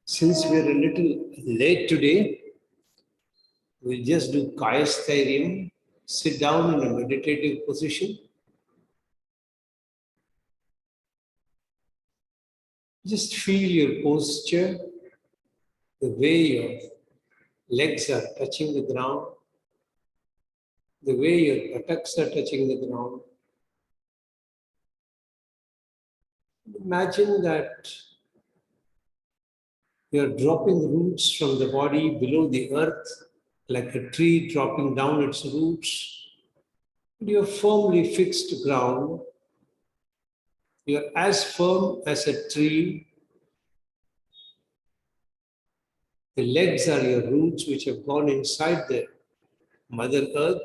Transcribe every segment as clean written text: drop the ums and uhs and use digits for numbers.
Since we're a little late today, we'll just do Kayasthairyam. Sit down in a meditative position. Just feel your posture, the way your legs are touching the ground, the way your buttocks are touching the ground. Imagine that you're dropping roots from the body below the earth, like a tree dropping down its roots. You're firmly fixed to ground. You're as firm as a tree. The legs are your roots which have gone inside the Mother Earth.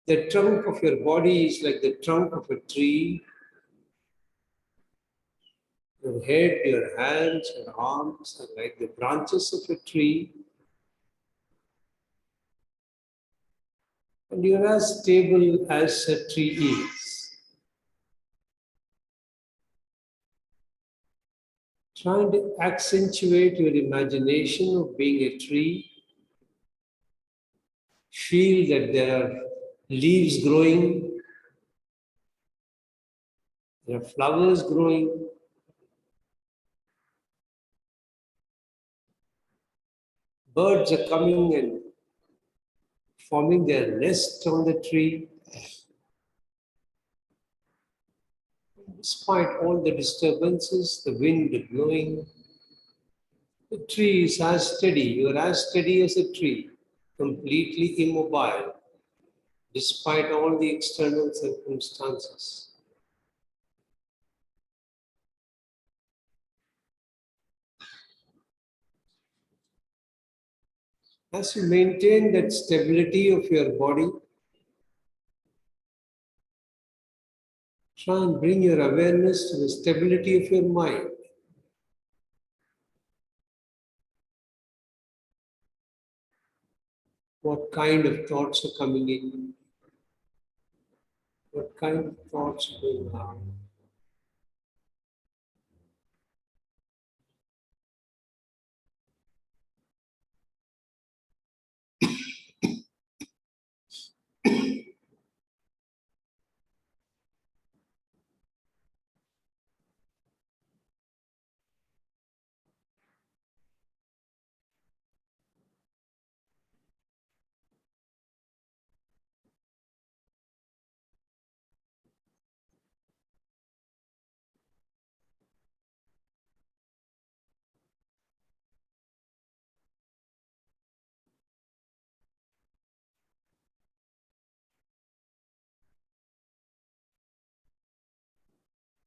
The trunk of your body is like the trunk of a tree. Your head, your hands, your arms are like the branches of a tree. And you're as stable as a tree is. Trying to accentuate your imagination of being a tree. Feel that there are leaves growing, there are flowers growing. Birds are coming and forming their nest on the tree. Despite all the disturbances, the wind blowing, the tree is as steady. You are as steady as a tree, completely immobile, despite all the external circumstances. As you maintain that stability of your body, try and bring your awareness to the stability of your mind. What kind of thoughts are coming in? What kind of thoughts are going out?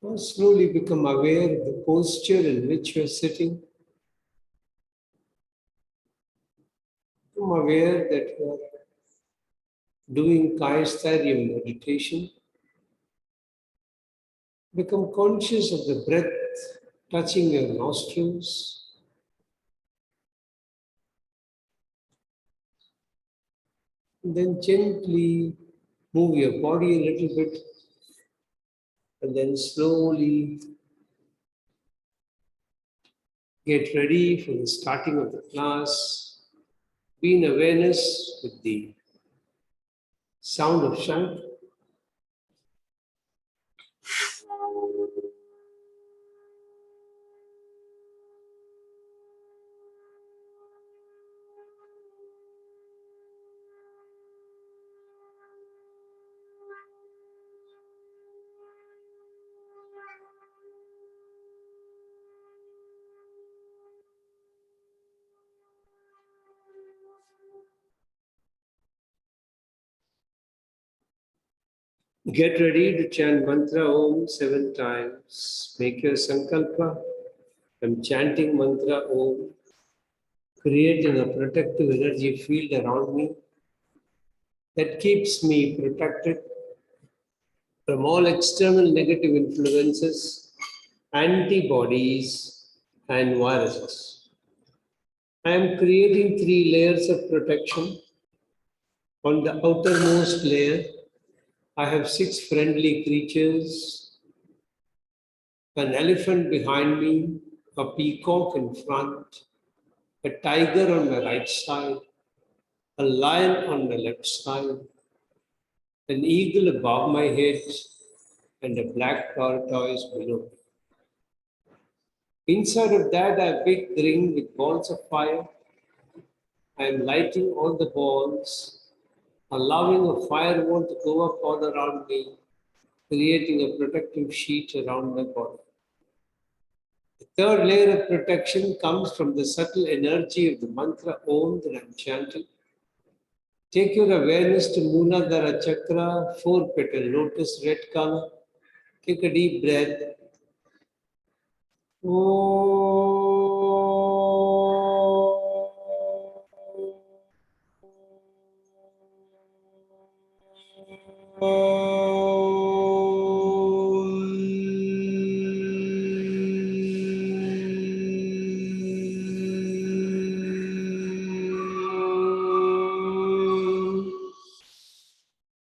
Now slowly become aware of the posture in which you are sitting. Become aware that you are doing Kayasthairyam meditation. Become conscious of the breath touching your nostrils. And then gently move your body a little bit. And then slowly get ready for the starting of the class. Be in awareness with the sound of Shank. Get ready to chant mantra Om 7 times. Make your sankalpa. I'm chanting mantra Om, creating a protective energy field around me that keeps me protected from all external negative influences, antibodies, and viruses. I am creating 3 layers of protection. On the outermost layer, I have 6 friendly creatures an elephant behind me, a peacock in front, a tiger on my right side, a lion on my left side, an eagle above my head, and a black tortoise below. Inside of that, I have a big ring with balls of fire. I am lighting all the balls, allowing a firewall to go up all around me, creating a protective sheet around my body. The third layer of protection comes from the subtle energy of the mantra Om that I'm chanting. Take your awareness to Mooladhara Chakra, 4-petal lotus, red color. Take a deep breath.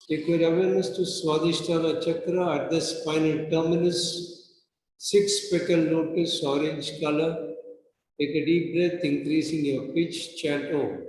Take your awareness to Swadhisthana Chakra at the spinal terminus, 6-petal lotus, orange color. Take a deep breath, increasing your pitch, chant Om.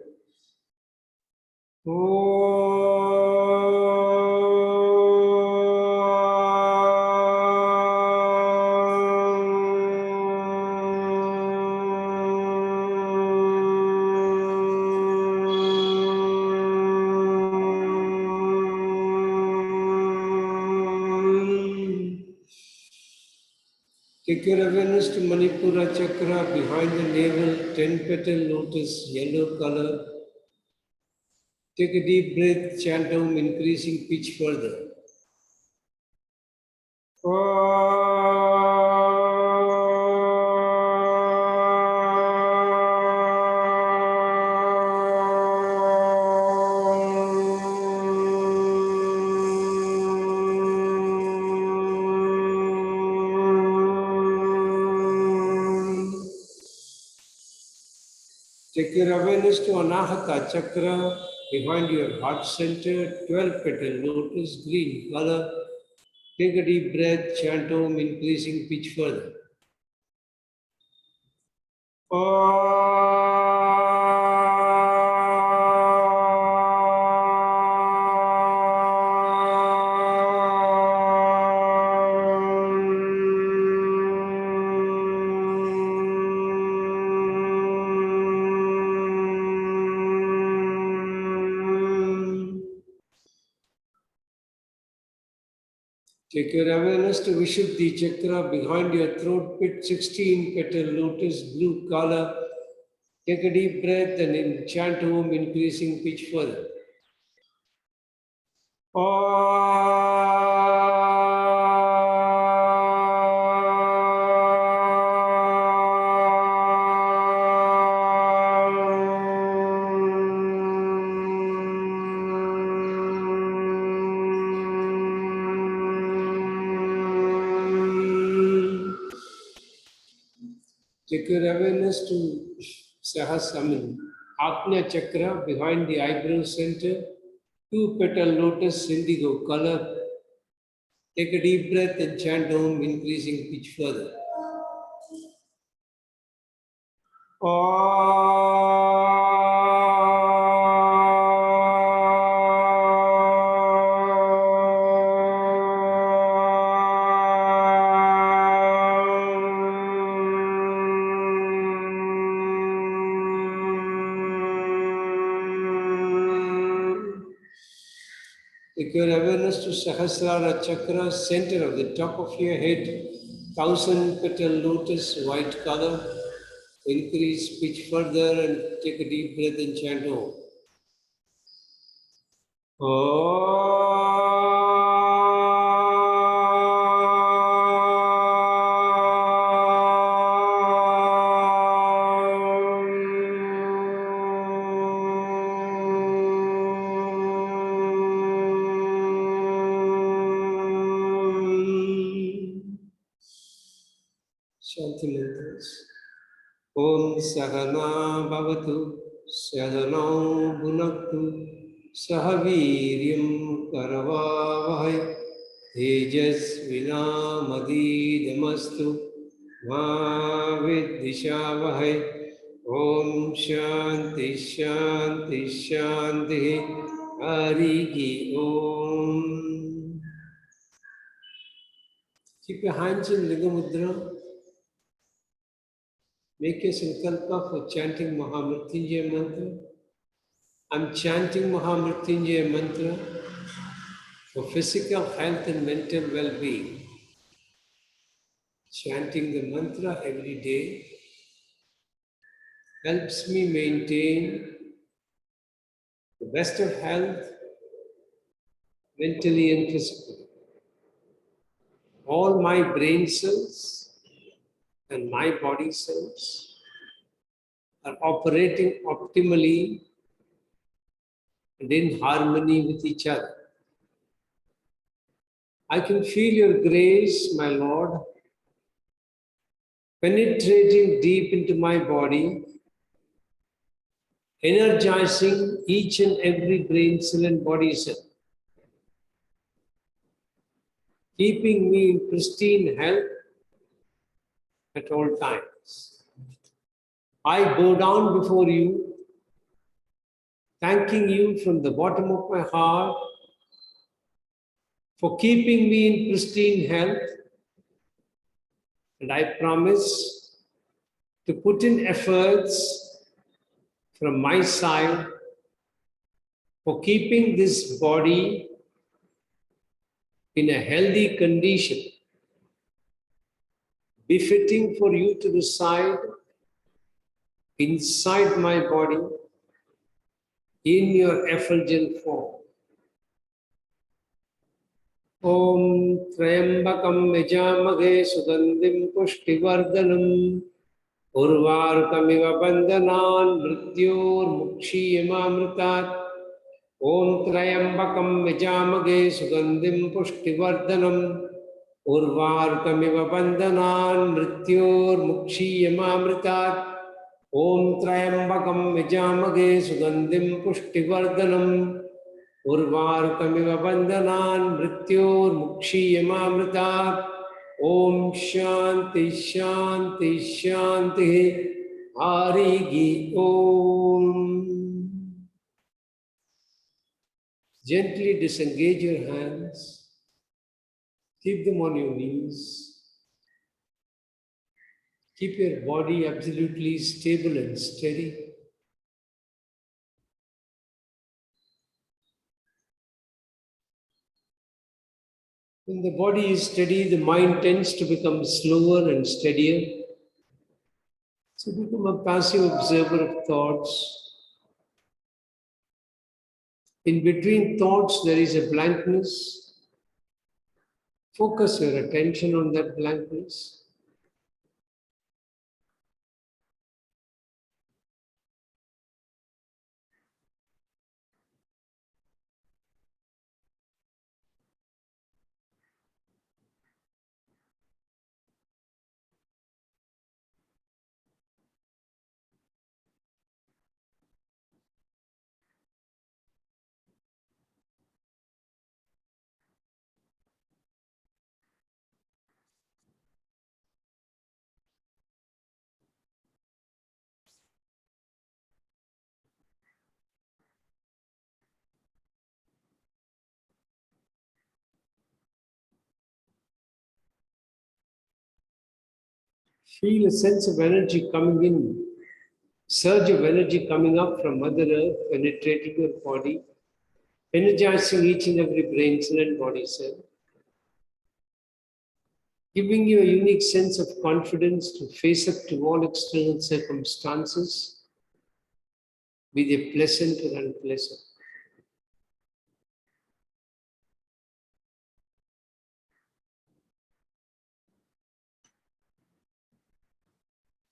Take your awareness to Manipura Chakra behind the navel, 10-petal lotus, yellow color. Take a deep breath, chant Om, increasing pitch further. Take your awareness to Anahata Chakra behind your heart center, 12-petal lotus, green color. Take a deep breath, chant Om, increasing pitch further. Take your awareness to Vishuddhi Chakra behind your throat pit, 16-petal lotus, blue color. Take a deep breath and chant Om, increasing pitch further. Take your awareness to Sahasaman, Agnya Chakra behind the eyebrow center, 2-petal lotus, indigo color. Take a deep breath and chant Om, increasing pitch further. Take your awareness to Sahasrara Chakra, center of the top of your head, 1,000-petal lotus, white color. Increase pitch further and take a deep breath and chant Om. Shanti mantras. Om Sahana Bhavatu Sahanau Bhunaktu Sahaviryam Karavavahai तेजस्विनामदीदमस्तु मा विद्विषावहै ॐ शान्ति शान्ति शान्तिः हरिः ॐ. Keep your hands in Linga Mudra. Make a sankalpa for chanting Mahamrityunjaya mantra. I'm chanting Mahamrityunjaya mantra for physical health and mental well-being. Chanting the mantra every day helps me maintain the best of health, mentally and physically. All my brain cells and my body cells are operating optimally and in harmony with each other. I can feel your grace, my Lord, penetrating deep into my body, energizing each and every brain cell and body cell, keeping me in pristine health at all times. I bow down before you, thanking you from the bottom of my heart for keeping me in pristine health, and I promise to put in efforts from my side for keeping this body in a healthy condition, befitting for you to reside inside my body in your effulgent form. Om Trayambakam Yajamage Sugandhim Pushtivardhanam Urvarukamiva Bandhanan Mrityor Mukshiyamamritat. Om Trayambakam Yajamage Sugandhim Pushtivardhanam Urvarukamiva Bandhanan Mrityor Mukshiyamamritat. Om Trayambakam Yajamage Sugandhim Pushtivardhanam Urvarukamiva Bandhanan Mrityor Mukshiyamamritat. Om Shanti Shanti Shanti Harihi Om. Gently disengage your hands. Keep them on your knees. Keep your body absolutely stable and steady. When the body is steady, the mind tends to become slower and steadier. So become a passive observer of thoughts. In between thoughts, there is a blankness. Focus your attention on that blankness. Feel a sense of energy coming in, surge of energy coming up from Mother Earth, penetrating your body, energizing each and every brain cell and body cell, giving you a unique sense of confidence to face up to all external circumstances, be they pleasant or unpleasant.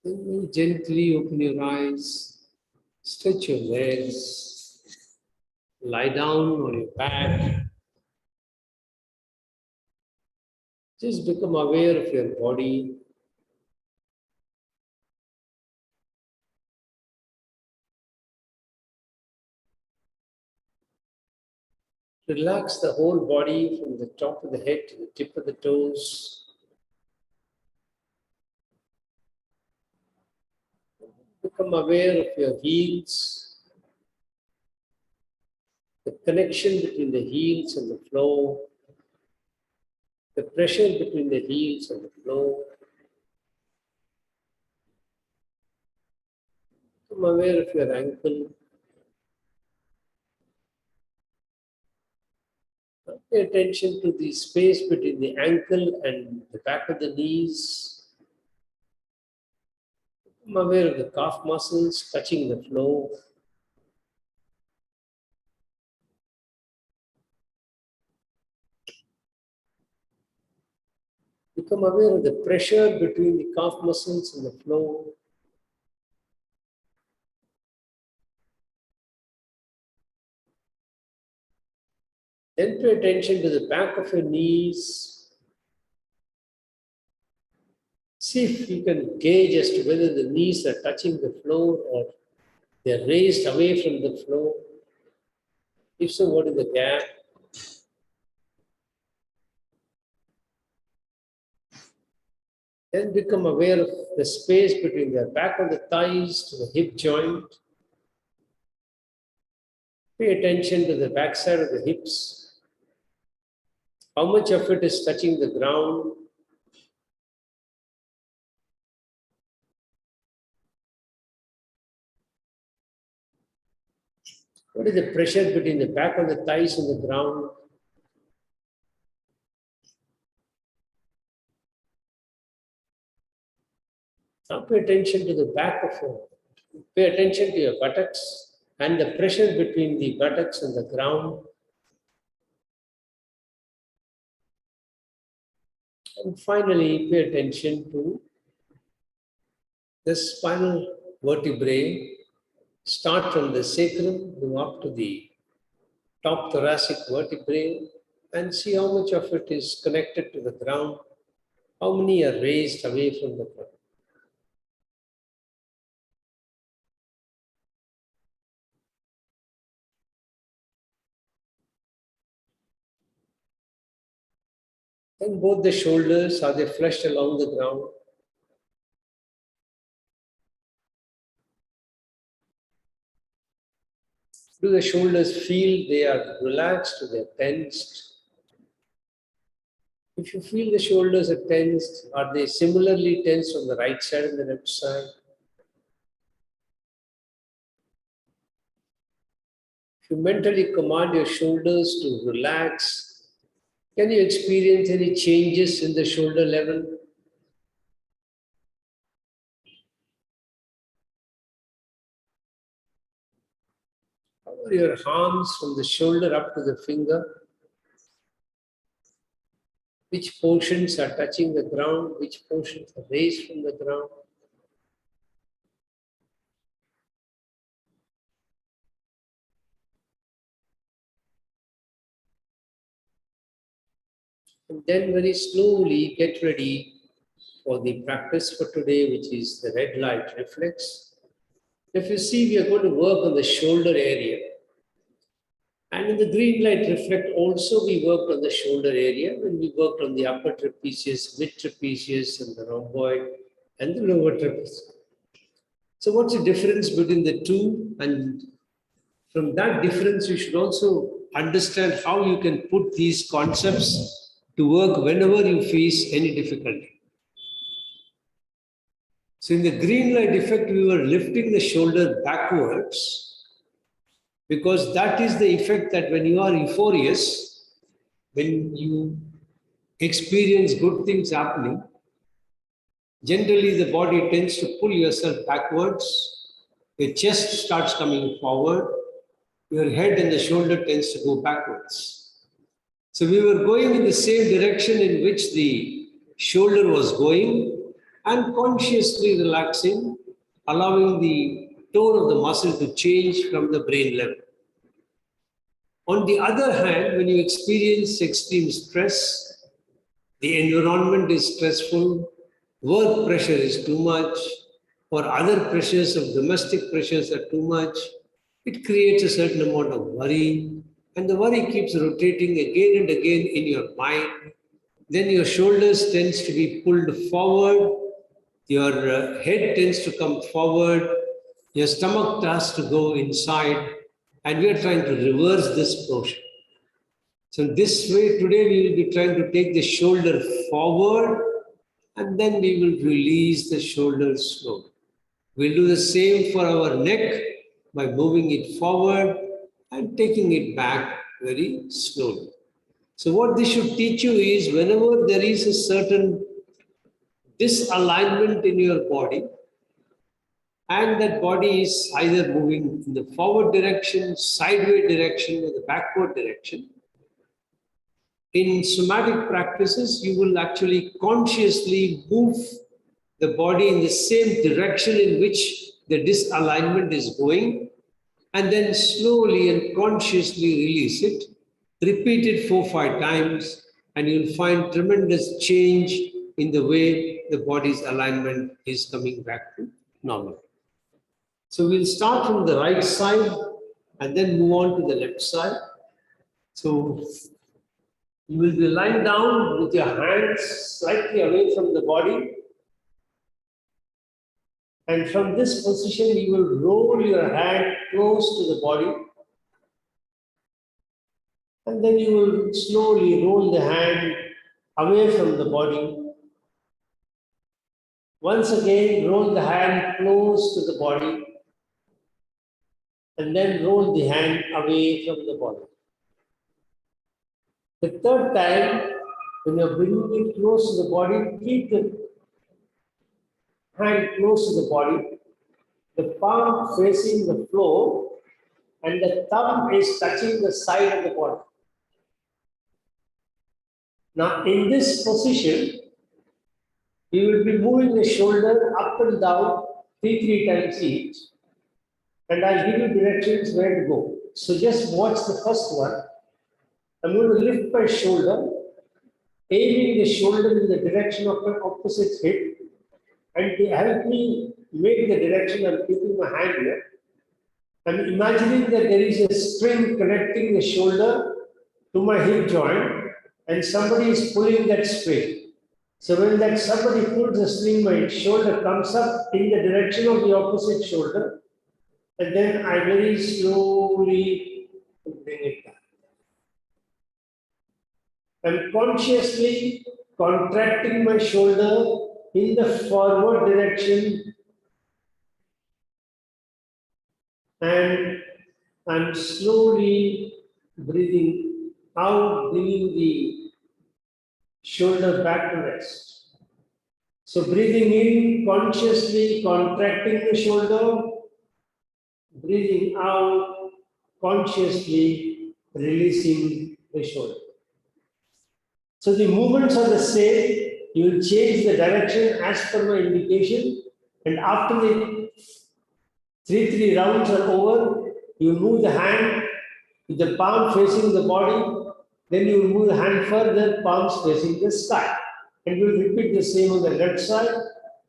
Then you gently open your eyes, stretch your legs, lie down on your back. Just become aware of your body. Relax the whole body from the top of the head to the tip of the toes. Become aware of your heels, the connection between the heels and the floor, the pressure between the heels and the floor. Become aware of your ankle. Pay attention to the space between the ankle and the back of the knees. Become aware of the calf muscles touching the floor. Become aware of the pressure between the calf muscles and the floor. Then pay attention to the back of your knees. See if you can gauge as to whether the knees are touching the floor or they're raised away from the floor. If so, what is the gap? Then become aware of the space between the back of the thighs to the hip joint. Pay attention to the backside of the hips. How much of it is touching the ground? What is the pressure between the back of the thighs and the ground? Now pay attention to the back of your, pay attention to your buttocks and the pressure between the buttocks and the ground. And finally, pay attention to the spinal vertebrae. Start from the sacrum, go up to the top thoracic vertebrae and see how much of it is connected to the ground, how many are raised away from the ground. And both the shoulders, are they flushed along the ground? Do the shoulders feel they are relaxed or they're tensed? If you feel the shoulders are tensed, are they similarly tensed on the right side and the left side? If you mentally command your shoulders to relax, can you experience any changes in the shoulder level? How are your arms from the shoulder up to the finger? Which portions are touching the ground? Which portions are raised from the ground? And then very slowly get ready for the practice for today, which is the red light reflex. If you see, we are going to work on the shoulder area. And in the green light reflect also, we worked on the shoulder area when we worked on the upper trapezius, mid trapezius, and the rhomboid, and the lower trapezius. So what's the difference between the two? And from that difference, you should also understand how you can put these concepts to work whenever you face any difficulty. So in the green light effect, we were lifting the shoulder backwards because that is the effect that when you are euphorious, when you experience good things happening, generally the body tends to pull yourself backwards, your chest starts coming forward, your head and the shoulder tends to go backwards. So we were going in the same direction in which the shoulder was going and consciously relaxing, allowing the tone of the muscle to change from the brain level. On the other hand, when you experience extreme stress, the environment is stressful, work pressure is too much, or other pressures of domestic pressures are too much, it creates a certain amount of worry, and the worry keeps rotating again and again in your mind, then your shoulders tends to be pulled forward, your head tends to come forward, your stomach has to go inside, and we are trying to reverse this motion. So this way, today we will be trying to take the shoulder forward, and then we will release the shoulders slowly. We'll do the same for our neck by moving it forward and taking it back very slowly. So what this should teach you is whenever there is a certain disalignment in your body, and that body is either moving in the forward direction, sideways direction, or the backward direction, in somatic practices, you will actually consciously move the body in the same direction in which the disalignment is going, and then slowly and consciously release it. Repeat it 4-5 times, and you'll find tremendous change in the way the body's alignment is coming back to normal. So we'll start from the right side and then move on to the left side. So you will be lying down with your hands slightly away from the body. And from this position, you will roll your hand close to the body. And then you will slowly roll the hand away from the body. Once again, roll the hand close to the body. And then roll the hand away from the body. The third time, when you're bringing it close to the body, keep the hand close to the body, the palm facing the floor, and the thumb is touching the side of the body. Now, in this position, you will be moving the shoulder up and down 3 times each, and I'll give you directions where to go. So just watch the first one. I'm going to lift my shoulder, aiming the shoulder in the direction of my opposite hip, and to help me make the direction, I'm keeping my hand here. I'm imagining that there is a string connecting the shoulder to my hip joint, and somebody is pulling that string. So when that somebody pulls the string, my shoulder comes up in the direction of the opposite shoulder, and then I very slowly bring it down. I'm consciously contracting my shoulder in the forward direction, and I'm slowly breathing out, bringing the shoulder back to rest. So breathing in, consciously contracting the shoulder, breathing out, consciously releasing the shoulder. So the movements are the same. You will change the direction as per my indication, and after the three rounds are over, you move the hand with the palm facing the body, then you will move the hand further, palms facing the sky. And we will repeat the same on the left side,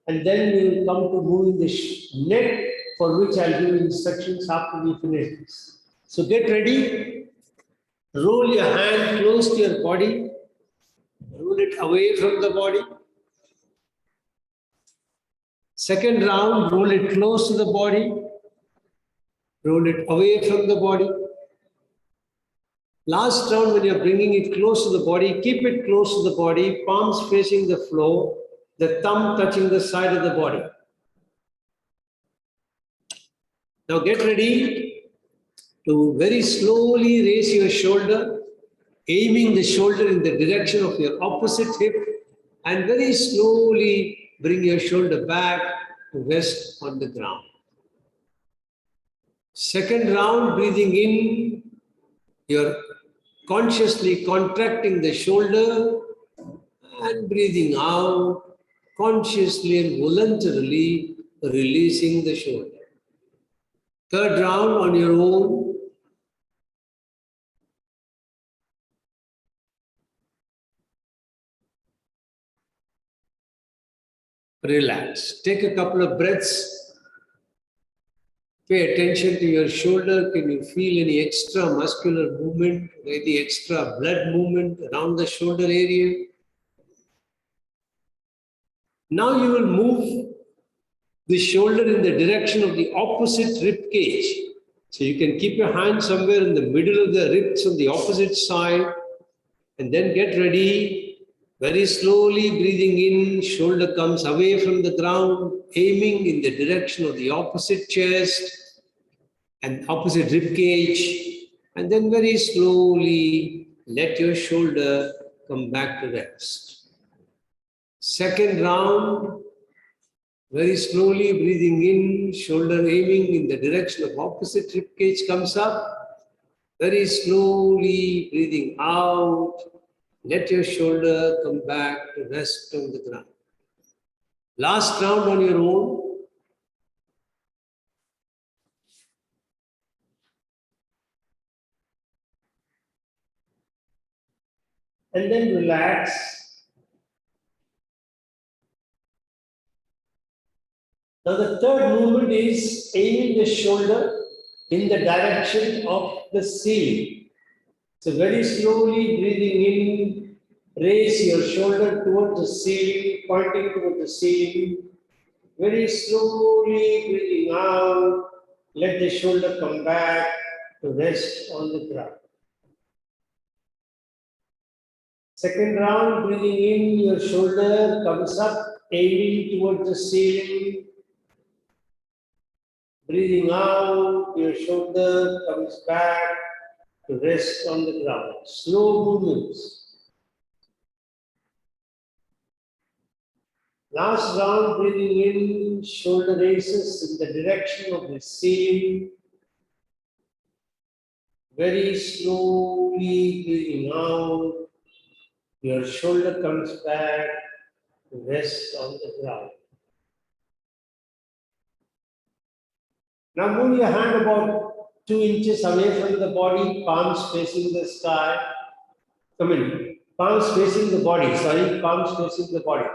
and then we will come to moving the neck, for which I'll give instructions after we finish this. So get ready, roll your hand close to your body, roll it away from the body. Second round, roll it close to the body, roll it away from the body. Last round, when you're bringing it close to the body, keep it close to the body, palms facing the floor, the thumb touching the side of the body. Now get ready to very slowly raise your shoulder, aiming the shoulder in the direction of your opposite hip, and very slowly bring your shoulder back to rest on the ground. Second round, breathing in, you're consciously contracting the shoulder, and breathing out, consciously and voluntarily releasing the shoulder. Third round on your own. Relax. Take a couple of breaths. Pay attention to your shoulder. Can you feel any extra muscular movement, any extra blood movement around the shoulder area? Now you will move the shoulder in the direction of the opposite rib cage. So you can keep your hand somewhere in the middle of the ribs on the opposite side, and then get ready. Very slowly breathing in, shoulder comes away from the ground, aiming in the direction of the opposite chest and opposite rib cage, and then very slowly let your shoulder come back to rest. Second round, very slowly breathing in, shoulder aiming in the direction of opposite rib cage comes up. Very slowly breathing out, let your shoulder come back to rest on the ground. Last round on your own. And then relax. Now the third movement is aiming the shoulder in the direction of the ceiling. So very slowly breathing in, raise your shoulder towards the ceiling, pointing towards the ceiling. Very slowly breathing out, let the shoulder come back to rest on the ground. Second round, breathing in, your shoulder comes up, aiming towards the ceiling. Breathing out, your shoulder comes back to rest on the ground. Slow movements. Last round, breathing in, shoulder raises in the direction of the ceiling. Very slowly breathing out, your shoulder comes back to rest on the ground. Now move your hand about 2 inches away from the body, palms facing the sky. Palms facing the body, palms facing the body.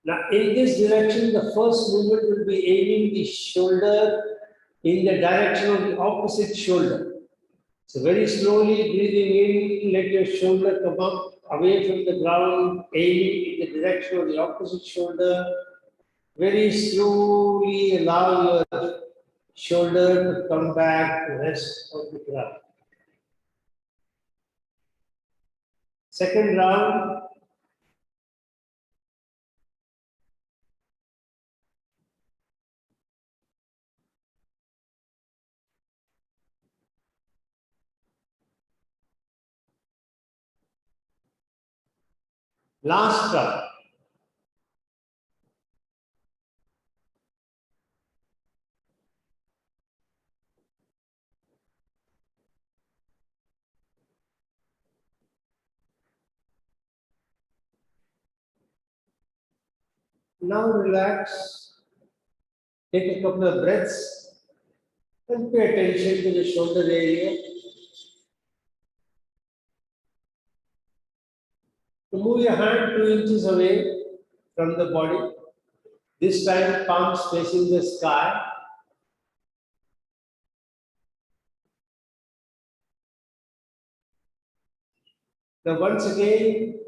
Now, in this direction, the first movement will be aiming the shoulder in the direction of the opposite shoulder. So, very slowly breathing in, let your shoulder come up away from the ground, aiming in the direction of the opposite shoulder. Very slowly allow your shoulder to come back to rest on the ground. Second round. Last round. Now relax. Take a couple of breaths and pay attention to the shoulder area. To move your hand 2 inches away from the body. This time, palms facing the sky. Now, once again,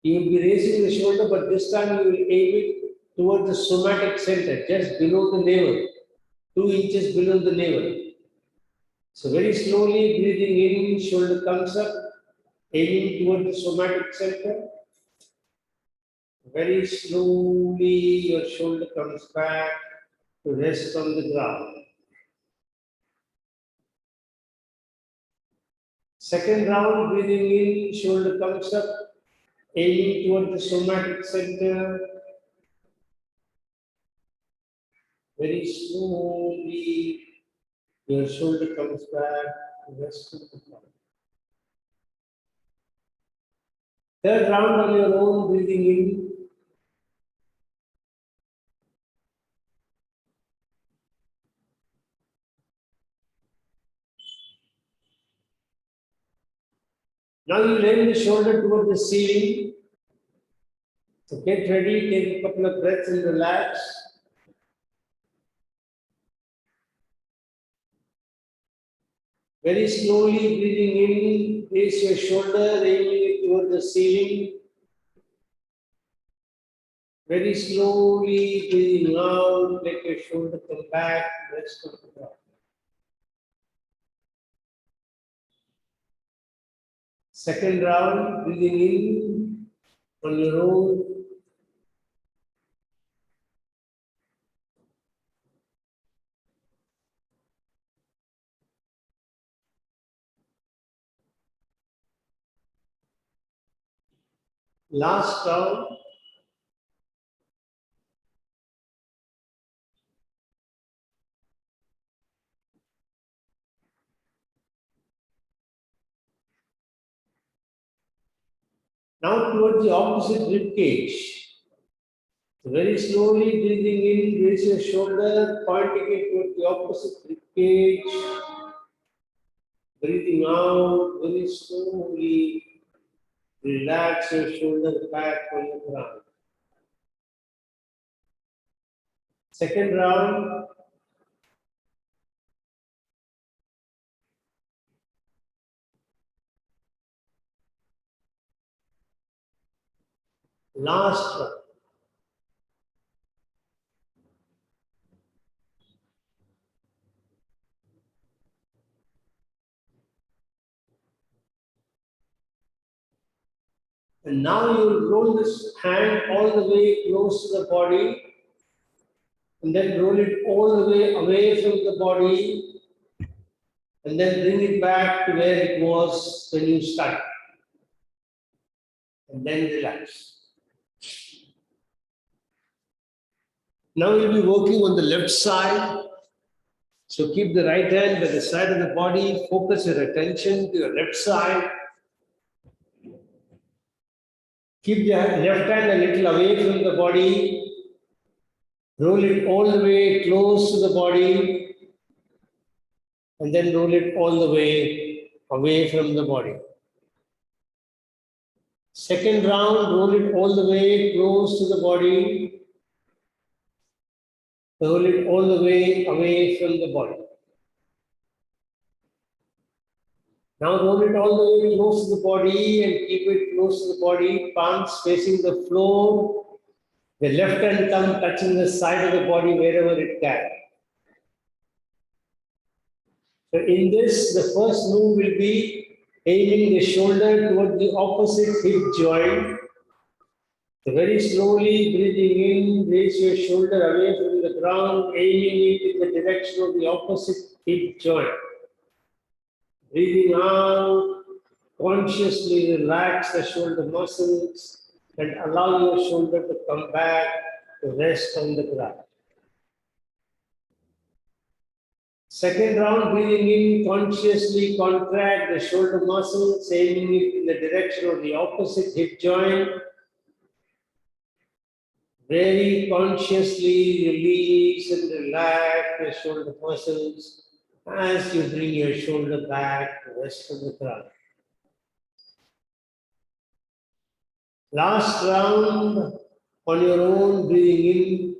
you will be raising the shoulder, but this time you will aim it towards the somatic center, just below the navel, 2 inches below the navel. So, very slowly breathing in, shoulder comes up, aiming towards the somatic center. Very slowly, your shoulder comes back to rest on the ground. Second round, breathing in, shoulder comes up, aiming toward the somatic center. Very slowly, your shoulder comes back to rest on the ground. Third round on your own, breathing in. Now you lay the shoulder toward the ceiling. So get ready, take a couple of breaths and relax. Very slowly breathing in, raise your shoulder, aiming it toward the ceiling. Very slowly breathing out, let your shoulder come back, rest on the ground. Second round, breathing in on your own. Last round. Now towards the opposite rib cage. Very slowly breathing in, raise your shoulder, pointing it towards the opposite rib cage. Breathing out, very slowly, relax your shoulder back on the ground. Second round. Last round. And now you roll this hand all the way close to the body and then roll it all the way away from the body and then bring it back to where it was when you started. And then relax. Now you'll be working on the left side. So keep the right hand by the side of the body, focus your attention to your left side. Keep the left hand a little away from the body. Roll it all the way close to the body. And then roll it all the way away from the body. Second round, roll it all the way close to the body. Roll it all the way away from the body. Now roll it all the way close to the body and keep it close to the body, palms facing the floor. The left hand thumb touching the side of the body wherever it can. So in this, the first move will be aiming the shoulder toward the opposite hip joint. So very slowly breathing in, raise your shoulder away from the ground, aiming it in the direction of the opposite hip joint. Breathing out, consciously relax the shoulder muscles and allow your shoulder to come back to rest on the ground. Second round, breathing in, consciously contract the shoulder muscles, aiming it in the direction of the opposite hip joint. Very consciously release and relax the shoulder muscles as you bring your shoulder back to rest on the ground. Last round on your own, breathing in.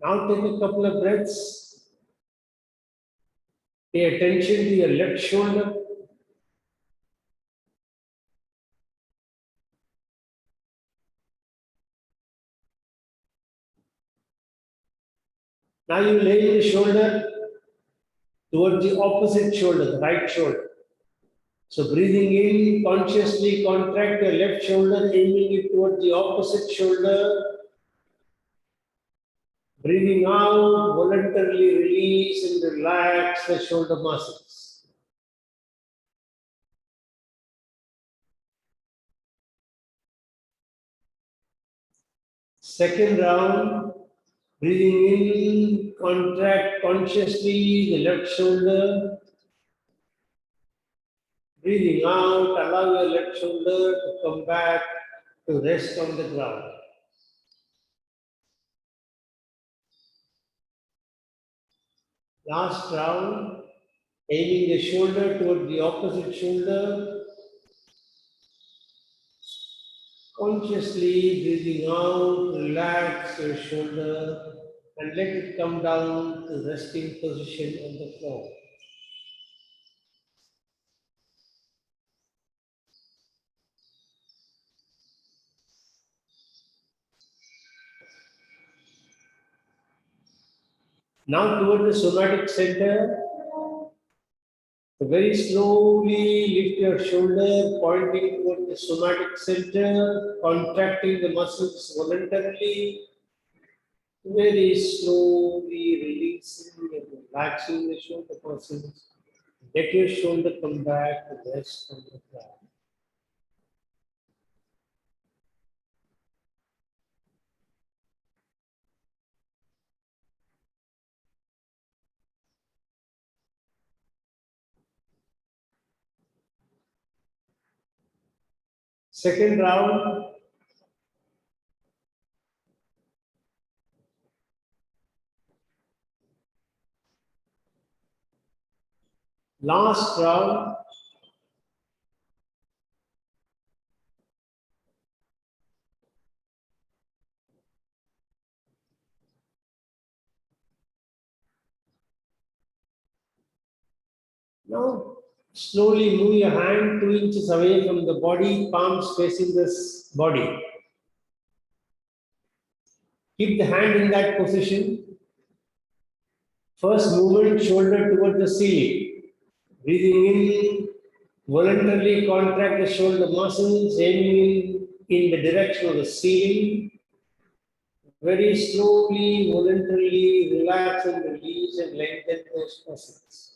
Now take a couple of breaths. Pay attention to your left shoulder. Now you lay the shoulder towards the opposite shoulder, the right shoulder. So breathing in, consciously contract your left shoulder, aiming it towards the opposite shoulder. Breathing out, voluntarily release and relax the shoulder muscles. Second round, breathing in, contract consciously the left shoulder. Breathing out, allow your left shoulder to come back to rest on the ground. Last round. Aiming the shoulder toward the opposite shoulder. Consciously breathing out, relax your shoulder and let it come down to resting position on the floor. Now toward the somatic center, very slowly lift your shoulder, pointing toward the somatic center, contracting the muscles voluntarily, very slowly releasing and relaxing the shoulder muscles. Let your shoulder come back to rest on the ground. Second round. Last round. Now, slowly move your hand 2 inches away from the body, palms facing this body. Keep the hand in that position. First movement, shoulder toward the ceiling. Breathing in, voluntarily contract the shoulder muscles, aiming in the direction of the ceiling. Very slowly, voluntarily relax and release and lengthen those muscles.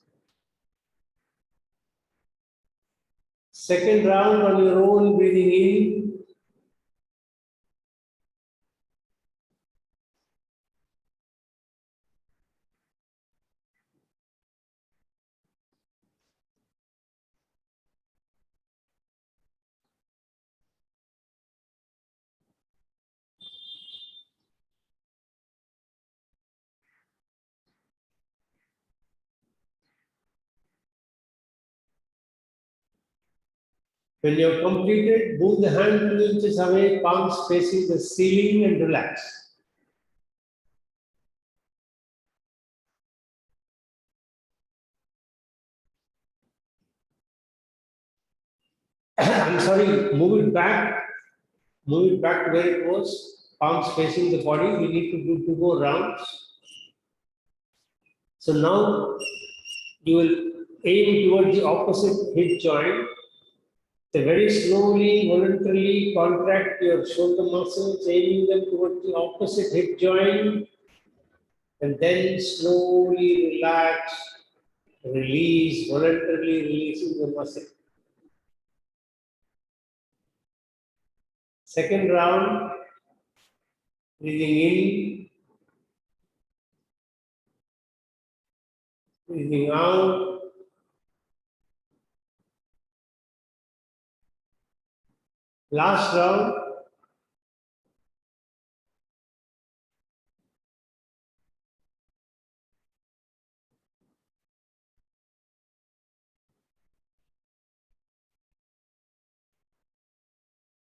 Second round on your own, breathing in. When you have completed, move the hand 2 inches away, palms facing the ceiling and relax. I'm sorry, move it back to where it was, palms facing the body. We need to do 2 more rounds. So now you will aim towards the opposite hip joint. So very slowly, voluntarily contract your shoulder muscles, aiming them towards the opposite hip joint, and then slowly relax, release, voluntarily releasing the muscle. Second round, breathing in, breathing out. Last round.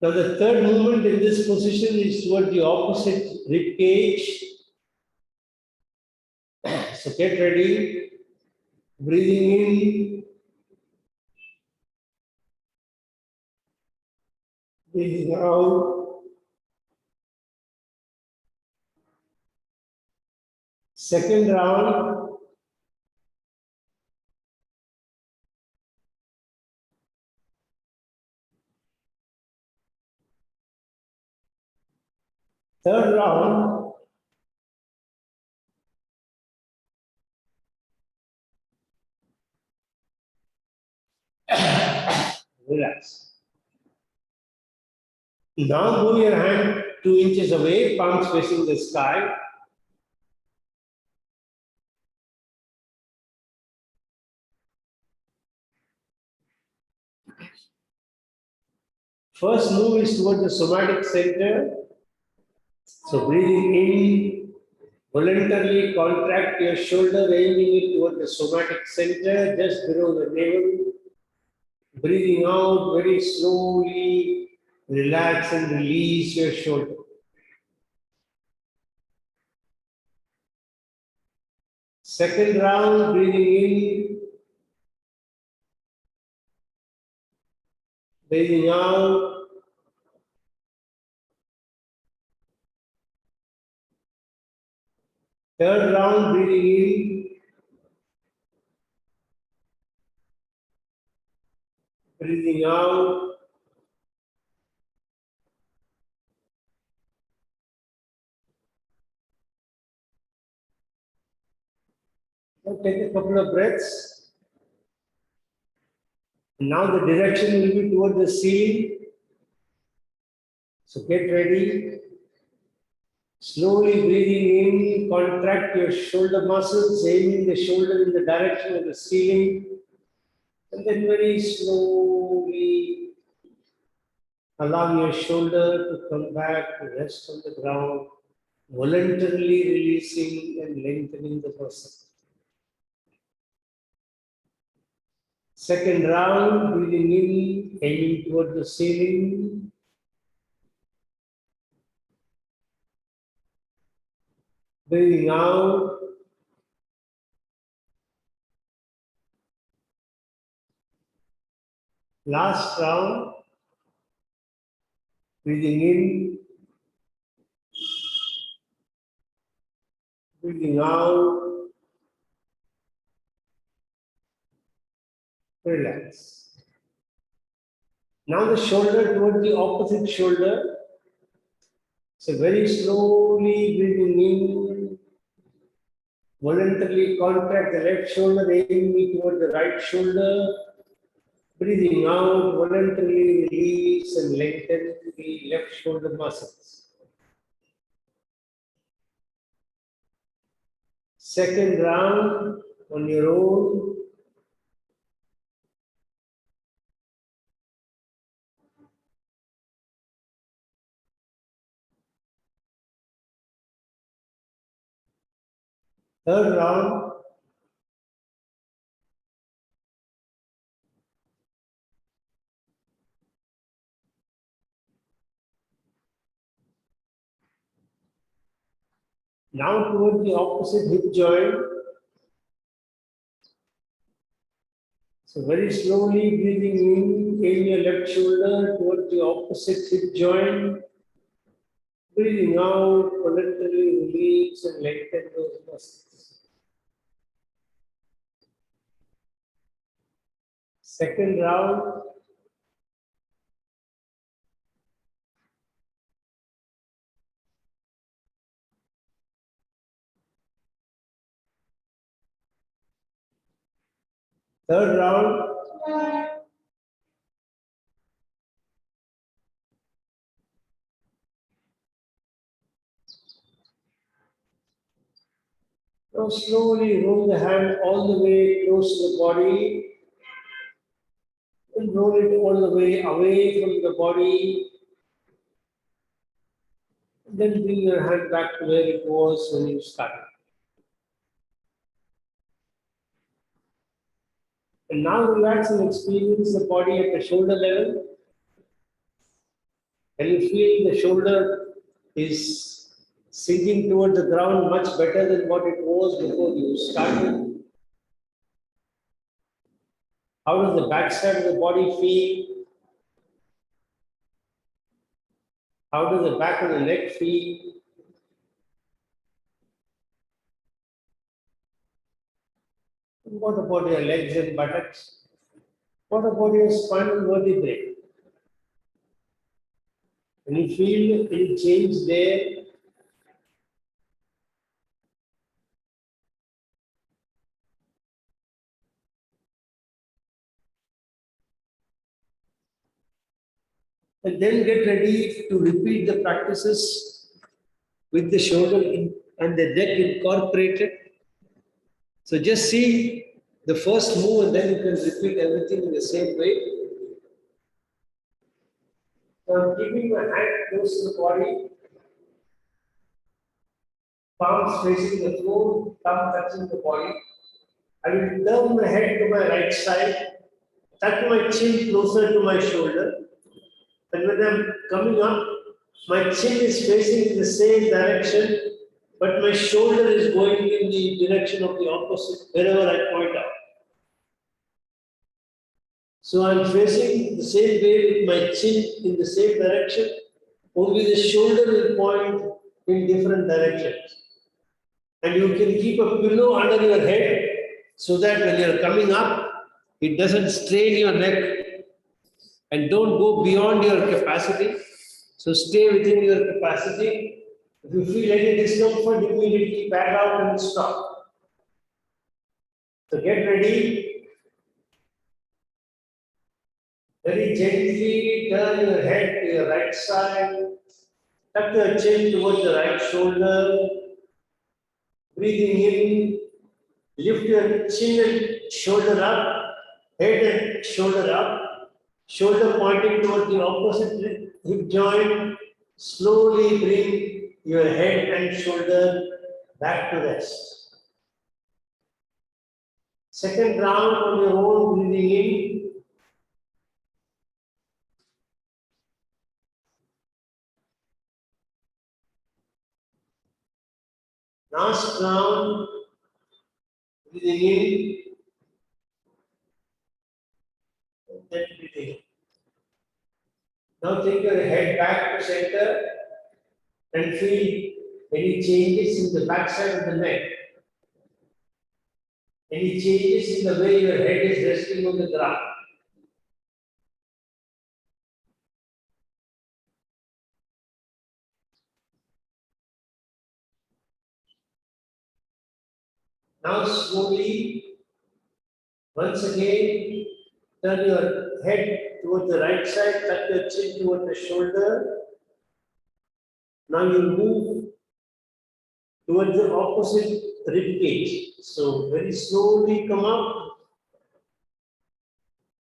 Now the third movement in this position is toward the opposite rib cage. So get ready. Breathing in, breathing out. Second round. Third round. Relax. Now move your hand 2 inches away, palms facing the sky. First move is toward the somatic center. So breathing in, Voluntarily contract your shoulder, aiming it toward the somatic center, just below the navel. Breathing out very slowly, relax and release your shoulder. Second round, breathing in, breathing out. Third round, breathing in, breathing out. Now take a couple of breaths. Now the direction will be toward the ceiling. So get ready. Slowly breathing in, contract your shoulder muscles, aiming the shoulder in the direction of the ceiling. And then very slowly allow your shoulder to come back to rest on the ground, voluntarily releasing and lengthening the muscle. Second round, breathing in, aiming toward the ceiling. Breathing out. Last round, breathing in, breathing out, relax. Now the shoulder toward the opposite shoulder. So very slowly breathing in, voluntarily contract the left shoulder, aiming toward the right shoulder. Breathing out, voluntarily release and lengthen the left shoulder muscles. Second round on your own. Third round. Now toward the opposite hip joint. So very slowly breathing in, aim your left shoulder toward the opposite hip joint. Breathing out, voluntarily release and lengthen those muscles. Second round. Third round. Now slowly roll the hand all the way close to the body and roll it all the way away from the body. And then bring your hand back to where it was when you started. And now relax and experience the body at the shoulder level. And you feel the shoulder is sinking toward the ground much better than what it was before you started. How does the backside of the body feel? How does the back of the neck feel? And what about your legs and buttocks? What about your spinal vertebrae? Can you feel any change there? And then get ready to repeat the practices with the shoulder and the neck incorporated. So just see the first move and then you can repeat everything in the same way. So I'm keeping my hand close to the body. palms facing the floor, thumb touching the body. I will turn my head to my right side, tuck my chin closer to my shoulder. And when I'm coming up, my chin is facing the same direction, but my shoulder is going in the direction of the opposite wherever I point out. So I'm facing the same way with my chin in the same direction, only the shoulder will point in different directions. And you can keep a pillow under your head so that when you're coming up, it doesn't strain your neck and don't go beyond your capacity. So stay within your capacity. If you feel any discomfort, immediately back out and stop. So get ready. Very gently turn your head to your right side. Tuck your chin towards the right shoulder. Breathing in, lift your chin and shoulder up, head and shoulder up, shoulder pointing toward the opposite hip joint. Slowly bring your head and shoulder back to rest. Second round on your own, breathing in. Last round, breathing in. And then breathing in. Now take your head back to center and feel any changes in the back side of the neck. Any changes in the way your head is resting on the ground. Now slowly, once again, turn your head towards the right side, tuck your chin towards the shoulder. Now you move towards the opposite rib cage. So very slowly come up,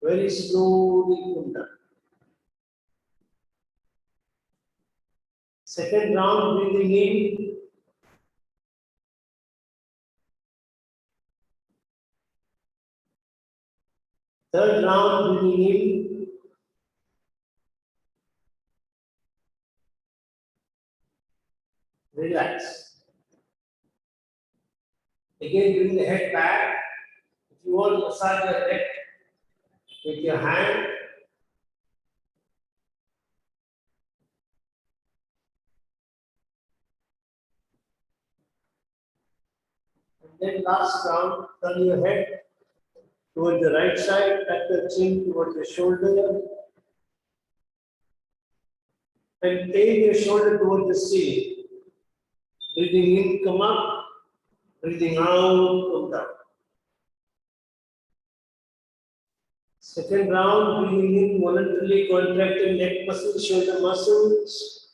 very slowly come down. Second round, breathing in. Third round, breathing in. Relax. Again, bring the head back. If you want to massage your neck with your hand, and then last round, turn your head towards the right side, tuck your chin towards the shoulder, and aim your shoulder towards the ceiling. Breathing in, come up. Breathing out, come down. Second round, breathing in, voluntarily contracting neck muscles, shoulder muscles.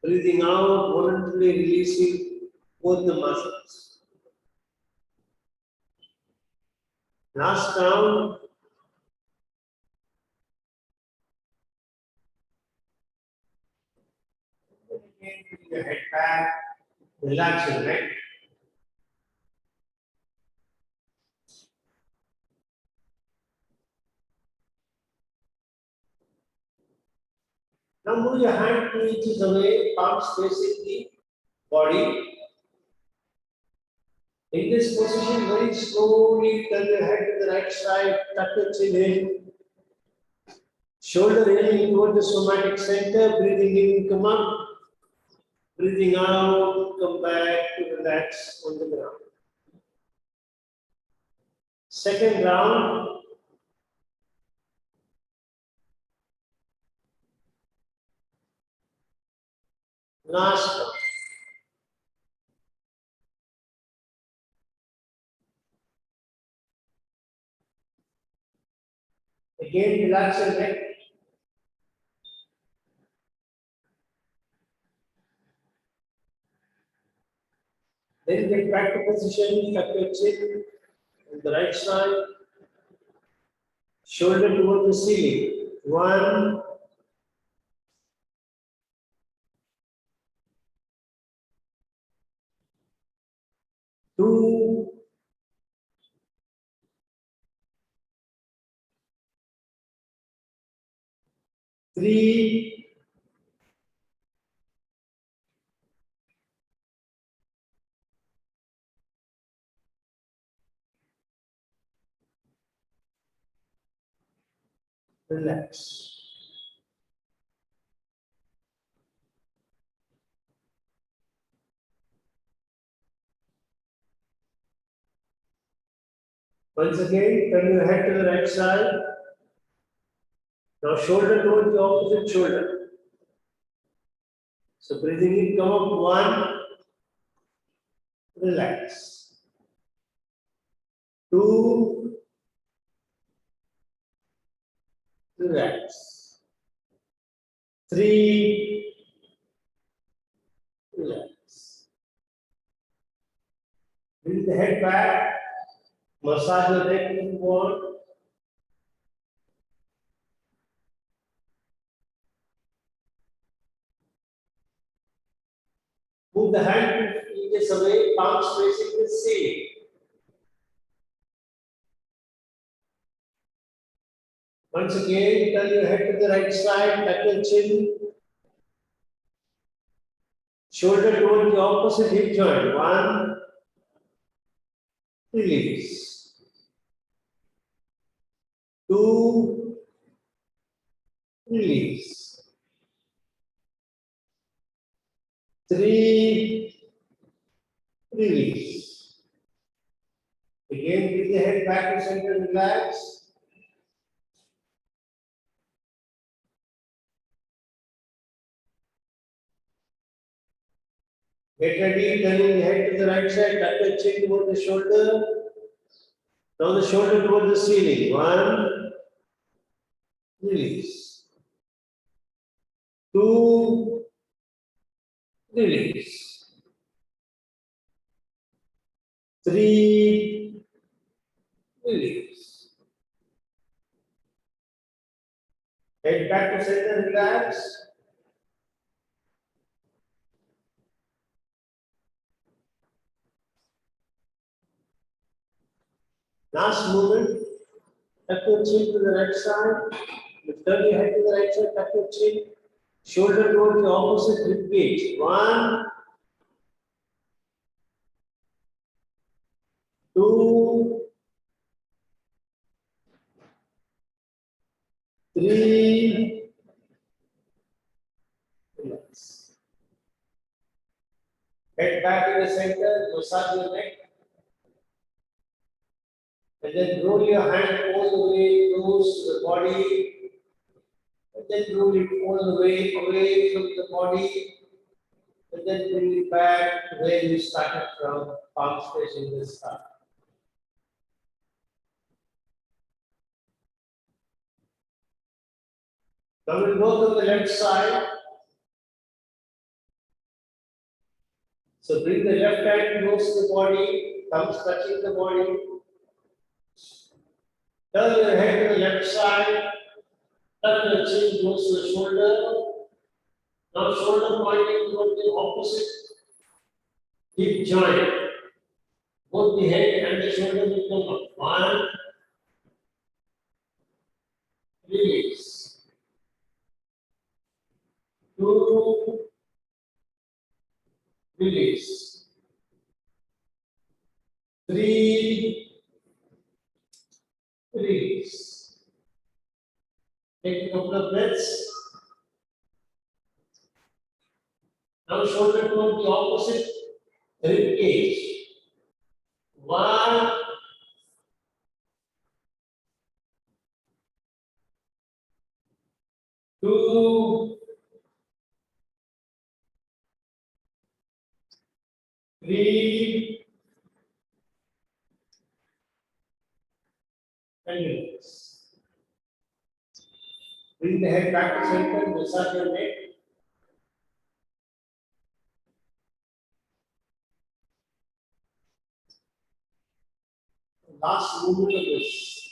Breathing out, voluntarily releasing both the muscles. Last round. Again, bring your head back, relax your neck. Now move your hand 2 inches away, palms facing the body. In this position, very slowly turn your head to the right side, tuck your chin in. Shoulder aiming toward the somatic center, breathing in, come up. Breathing out, come back to relax on the ground. Second round. Last round. Again, relax your neck. Then get back to position, tuck your chin on the right side. Shoulder toward the ceiling. 1, 3, relax. Once again, turn your head to the right side. Now shoulder towards the opposite shoulder. So breathing in, come up 1, relax. 2, relax. 3, relax. Bring the head back. Massage the neck if you want. Move the hand inches away, palms facing the ceiling. Once again, turn your head to the right side, tuck your chin. Shoulder towards the opposite hip joint. 1, release. 2, release. 3, release. Again, bring the head back to center, relax. Get ready, turning the head to the right side, tuck the chin toward the shoulder. Now the shoulder toward the ceiling. 1, release. 2, release. 3, release. Head back to center, relax. Last movement, tuck your chin to the right side. Turn your head to the right side, tuck your chin. Shoulder towards the opposite rib cage. 1, 2, 3, relax. Head back in the center, massage your neck. And then roll your hand all the way close to the body. And then roll it all the way away from the body. And then bring it back to where you started from, palms facing the sky. Now we'll go to the left side. So bring the left hand close to the body, thumbs touching the body. Turn your head to the left side. Tuck your chin close to the shoulder. Now shoulder pointing toward the opposite hip joint. Both the head and the shoulder will come up. 1, release. 2, release. 3, release. Take a couple of breaths. Now shoulder toward the opposite rib cage. 1, 2, 3, and release. Bring the head back to center, massage your neck. Last movement of this.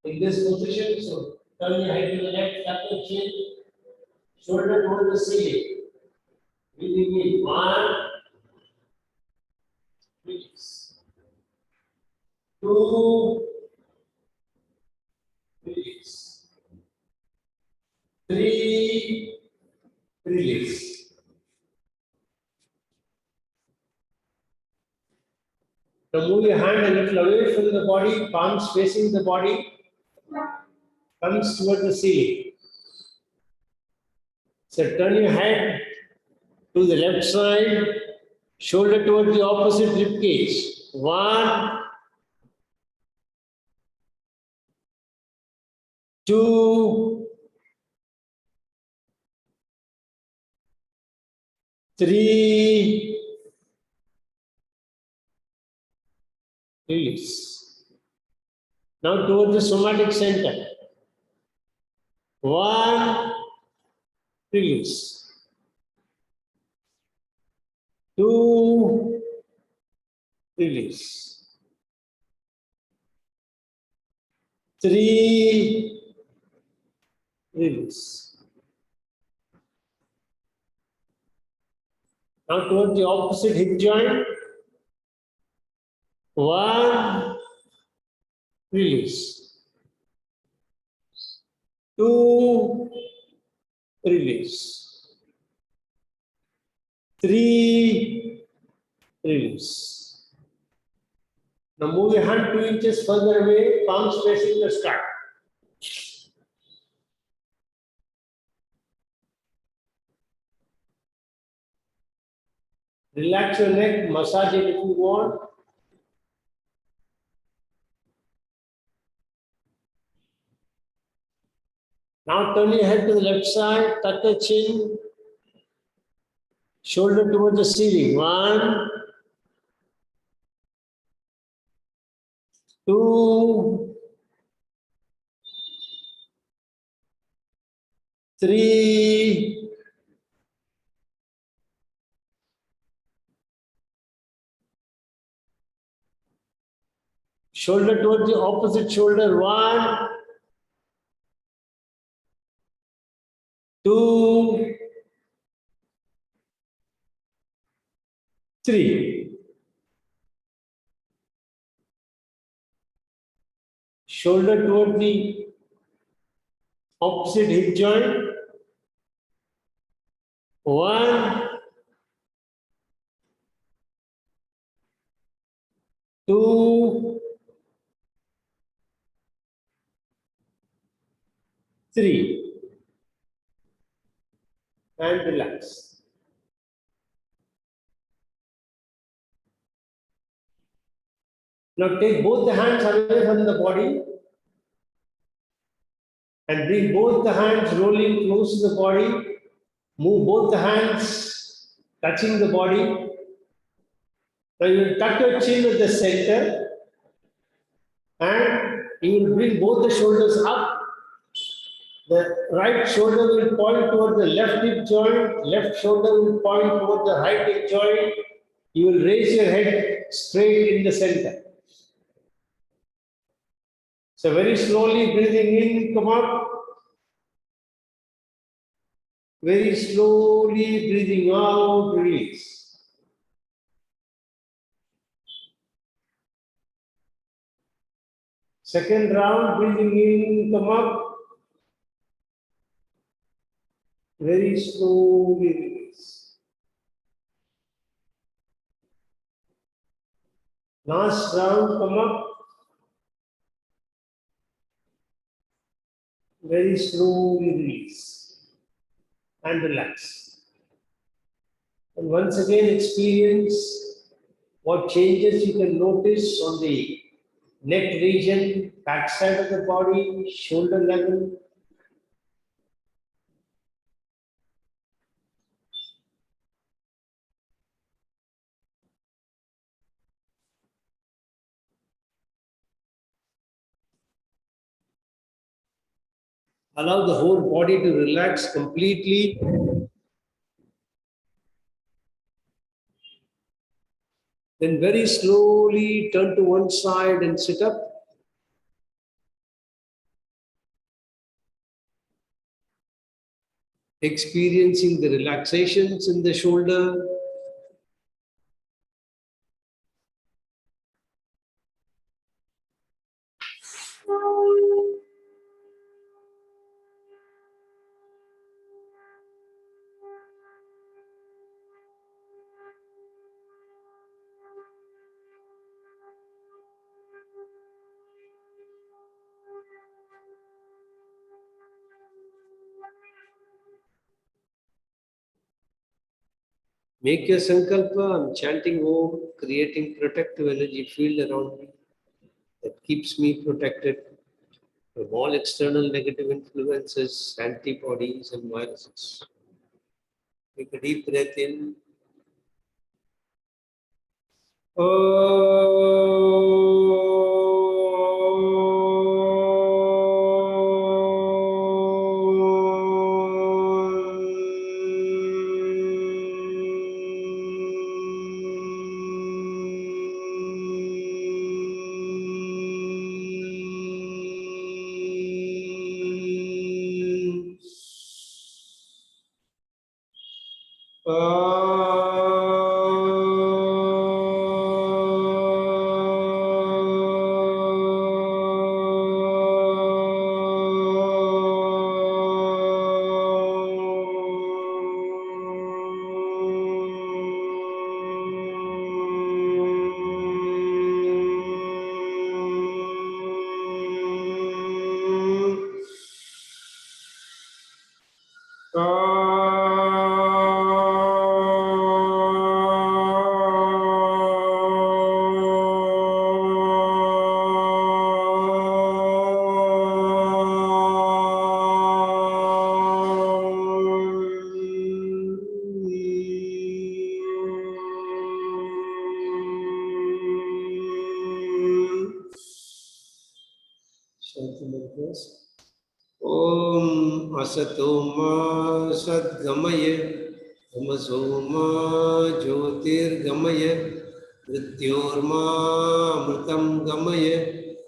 In this position, so turn your head to the left, tuck your chin, shoulder toward the ceiling. Breathing in. 1, release. 2, release. 3, release. Now move your hand a little away from the body, palms facing the body, comes towards the ceiling. So turn your head to the left side, shoulder towards the opposite rib cage. 1, 2, 3, release. Now towards the somatic center. 1, release. 2, release. 3, release. Now towards the opposite hip joint. 1, release. 2, release. 3, release. Now move your hand 2 inches further away, palms facing the sky. Relax your neck, massage it if you want. Now turn your head to the left side, tuck the chin, shoulder towards the ceiling. 1, 2, 3, 4. Shoulder towards the opposite shoulder. 1, 2, 3. Shoulder toward the opposite hip joint. 1, 2, 3. And relax. Now take both the hands away from the body and bring both the hands rolling close to the body. Move both the hands touching the body. Now you will tuck your chin at the center and you will bring both the shoulders up. The right shoulder will point toward the left hip joint, left shoulder will point toward the right hip joint. You will raise your head straight in the center. So very slowly breathing in, come up. Very slowly breathing out, release. Second round, breathing in, come up. Very slowly release. Last round, come up. Very slowly release. And relax. And once again experience what changes you can notice on the neck region, back side of the body, shoulder level. Allow the whole body to relax completely. Then very slowly turn to one side and sit up. Experiencing the relaxations in the shoulder. Make your sankalpa. I'm chanting Om, creating protective energy field around me that keeps me protected from all external negative influences, antibodies, and viruses. Take a deep breath in. Om Asatoma Sadgamaya Tamasoma Jyotirgamaya Mrityorma Amritam Gamaya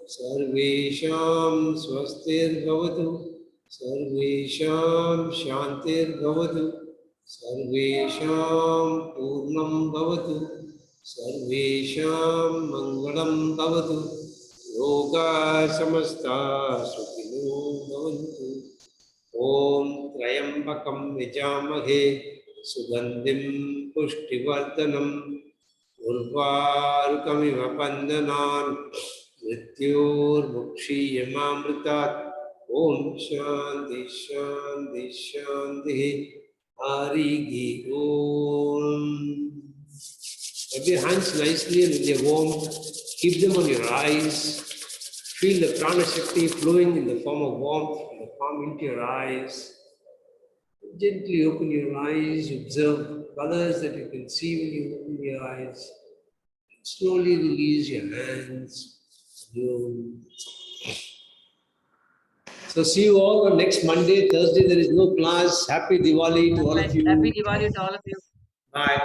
Sarvesham Swastir Bhavatu Sarvesham Shantir Bhavatu Sarvesham Purnam Bhavatu Sarvesham Mangalam Bhavatu Yoga Samasta Sukhino Bhavantu. Om Trayambakam Vijamahe Sugandhim Pushtivardhanam Urvarukamiva Bandhanan Mrityur Mukshiyamamritat. Om Shanti Shanti Shanti Hari Om. Rub your hands nicely and with your warm, keep them on your eyes. Feel the prana shakti flowing in the form of warmth from the palm into your eyes. Gently open your eyes, observe colors that you can see when you open your eyes. Slowly release your hands. So see you all on next Monday. Thursday there is no class. Happy Diwali to all of you. Happy Diwali to all of you. Bye.